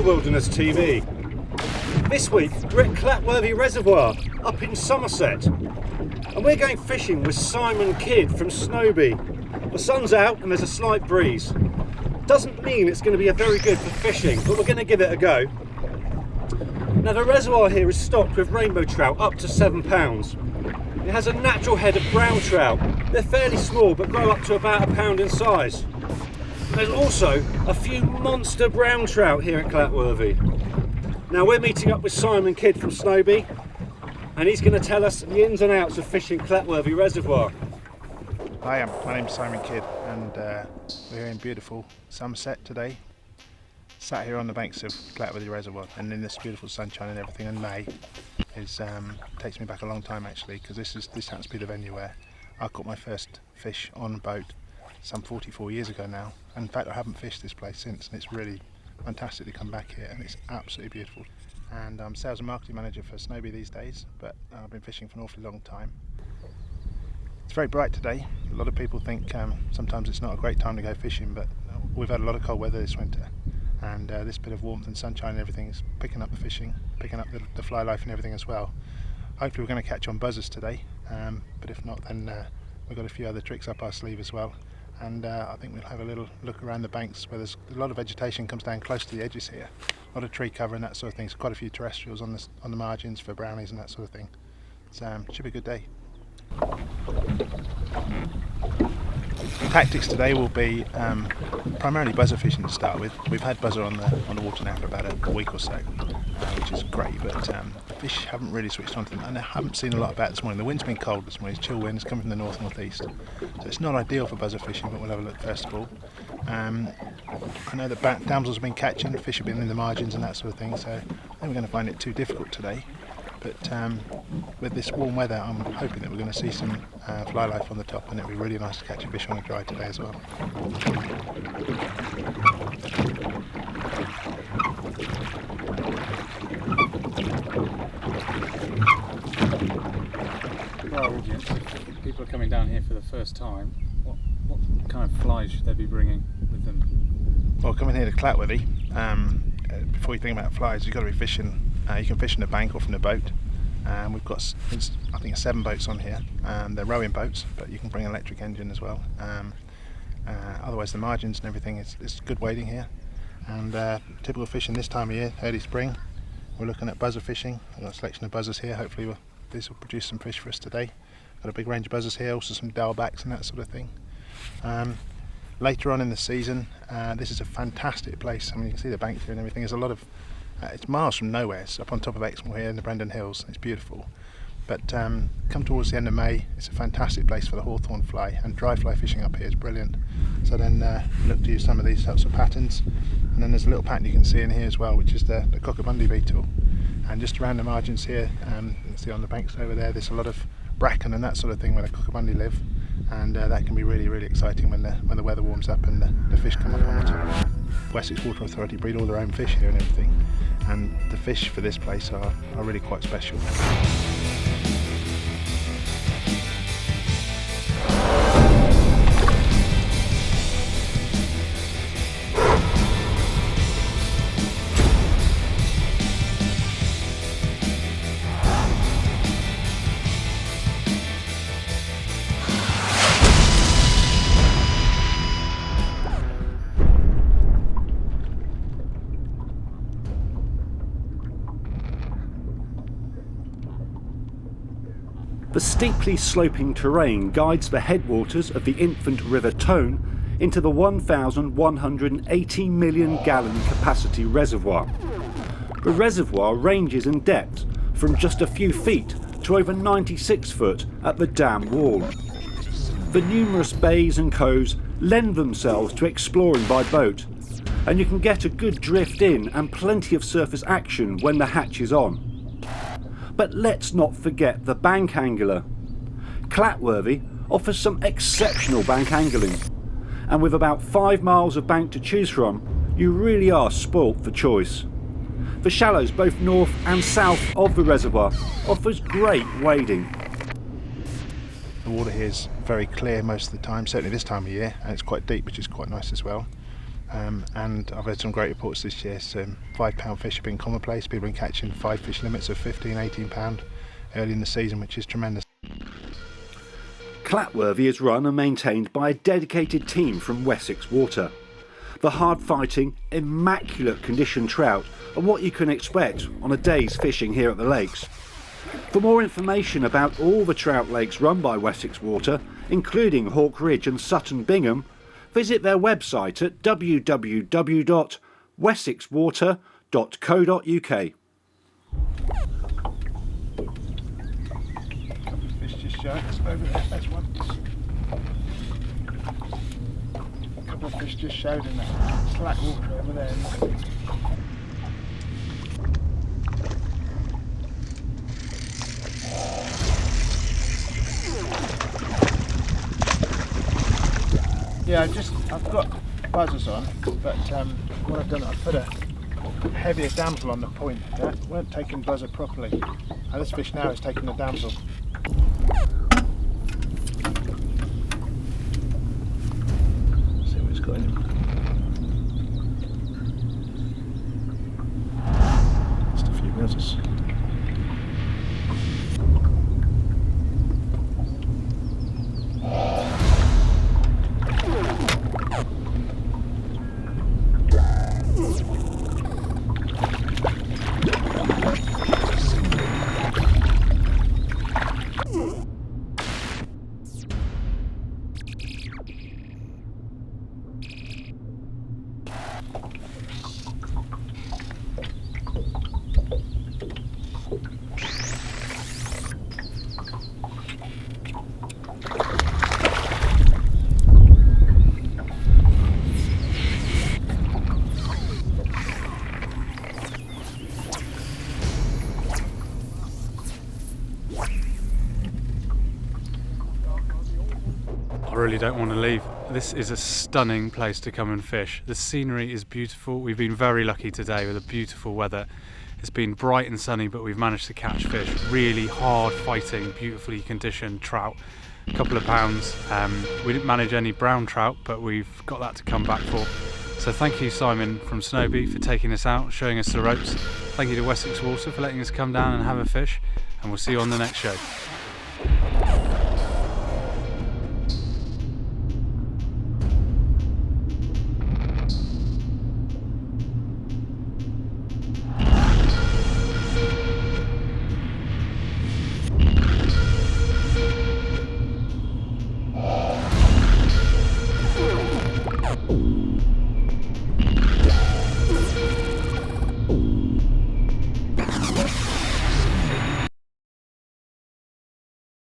WildernessTV. This week we're at Clatworthy Reservoir up in Somerset, and we're going fishing with Simon Kidd from Snowbee. The sun's out and there's a slight breeze. Doesn't mean it's going to be very good for fishing, but we're going to give it a go. Now the reservoir here is stocked with rainbow trout up to £7. It has a natural head of brown trout. They're fairly small but grow up to about £1 in size. There's also a few monster brown trout here at Clatworthy. Now we're meeting up with Simon Kidd from Snowbee, and he's going to tell us the ins and outs of fishing Clatworthy Reservoir. Hi, my name's Simon Kidd, and we're in beautiful Somerset today. Sat here on the banks of Clatworthy Reservoir, and in this beautiful sunshine and everything, and May takes me back a long time actually, because this happens to be the venue where I caught my first fish on a boat some 44 years ago now. And in fact, I haven't fished this place since, and it's really fantastic to come back here, and it's absolutely beautiful. And I'm sales and marketing manager for Snowbee these days, but I've been fishing for an awfully long time. It's very bright today. A lot of people think sometimes it's not a great time to go fishing, but we've had a lot of cold weather this winter, and this bit of warmth and sunshine and everything is picking up the fishing, picking up the fly life and everything as well. Hopefully we're going to catch on buzzers today, but if not, then we've got a few other tricks up our sleeve as well. And I think we'll have a little look around the banks where there's a lot of vegetation comes down close to the edges here. A lot of tree cover and that sort of thing. So quite a few terrestrials on the margins for brownies and that sort of thing. So should be a good day. Tactics today will be primarily buzzer fishing to start with. We've had buzzer on the water now for about a week or so, which is great, but the fish haven't really switched on to them, and I haven't seen a lot about this morning. The wind's been cold this morning, it's chill winds coming from the north-northeast, so it's not ideal for buzzer fishing, but we'll have a look first of all. I know that damsels have been catching, fish have been in the margins and that sort of thing, so I think we're going to find it too difficult today. But with this warm weather, I'm hoping that we're going to see some fly life on the top, and it'll be really nice to catch a fish on a dry today as well. For our audience, if people are coming down here for the first time, what kind of flies should they be bringing with them? Well, coming here to Clatworthy, before you think about flies, you've got to be fishing. You can fish in the bank or from the boat. We've got, I think, 7 boats on here. They're rowing boats, but you can bring an electric engine as well. Otherwise, the margins and everything is good wading here. And typical fishing this time of year, early spring, we're looking at buzzer fishing. I've got a selection of buzzers here. Hopefully, this will produce some fish for us today. Got a big range of buzzers here, also some dowelbacks and that sort of thing. Later on in the season, this is a fantastic place. I mean, you can see the bank here and everything. There's a lot of it's miles from nowhere. It's up on top of Exmoor here in the Brendan Hills. It's beautiful. But come towards the end of May, it's a fantastic place for the hawthorn fly, and dry fly fishing up here is brilliant. So then look to use some of these sorts of patterns. And then there's a little pattern you can see in here as well, which is the cockabundi beetle. And just around the margins here, you can see on the banks over there, there's a lot of bracken and that sort of thing where the cockabundi live. And that can be really, really exciting when the weather warms up and the fish come up on the top. Wessex Water Authority breed all their own fish here and everything, and the fish for this place are really quite special. The steeply sloping terrain guides the headwaters of the infant River Tone into the 1,180 million gallon capacity reservoir. The reservoir ranges in depth from just a few feet to over 96 foot at the dam wall. The numerous bays and coves lend themselves to exploring by boat, and you can get a good drift in and plenty of surface action when the hatch is on. But let's not forget the bank angler. Clatworthy offers some exceptional bank angling, and with about 5 miles of bank to choose from, you really are spoilt for choice. The shallows both north and south of the reservoir offers great wading. The water here is very clear most of the time, certainly this time of year, and it's quite deep, which is quite nice as well. And I've had some great reports this year. Some £5 fish have been commonplace. People have been catching 5 fish limits of 15, £18 early in the season, which is tremendous. Clatworthy is run and maintained by a dedicated team from Wessex Water. The hard-fighting, immaculate condition trout are what you can expect on a day's fishing here at the lakes. For more information about all the trout lakes run by Wessex Water, including Hawk Ridge and Sutton Bingham, visit their website at www.wessexwater.co.uk. Fish just showed over there. There's one. A couple of fish just showed in that slack water over there. Yeah, I've got buzzers on, but what I've done, I've put a heavier damsel on the point. That weren't taking buzzer properly. And this fish now is taking the damsel. See what it's got in him. Just a few buzzers. I really don't want to leave. This is a stunning place to come and fish. The scenery is beautiful. We've been very lucky today with the beautiful weather. It's been bright and sunny, but we've managed to catch fish. Really hard fighting, beautifully conditioned trout. A couple of pounds. We didn't manage any brown trout, but we've got that to come back for. So thank you, Simon from Snowbee, for taking us out, showing us the ropes. Thank you to Wessex Water for letting us come down and have a fish, and we'll see you on the next show.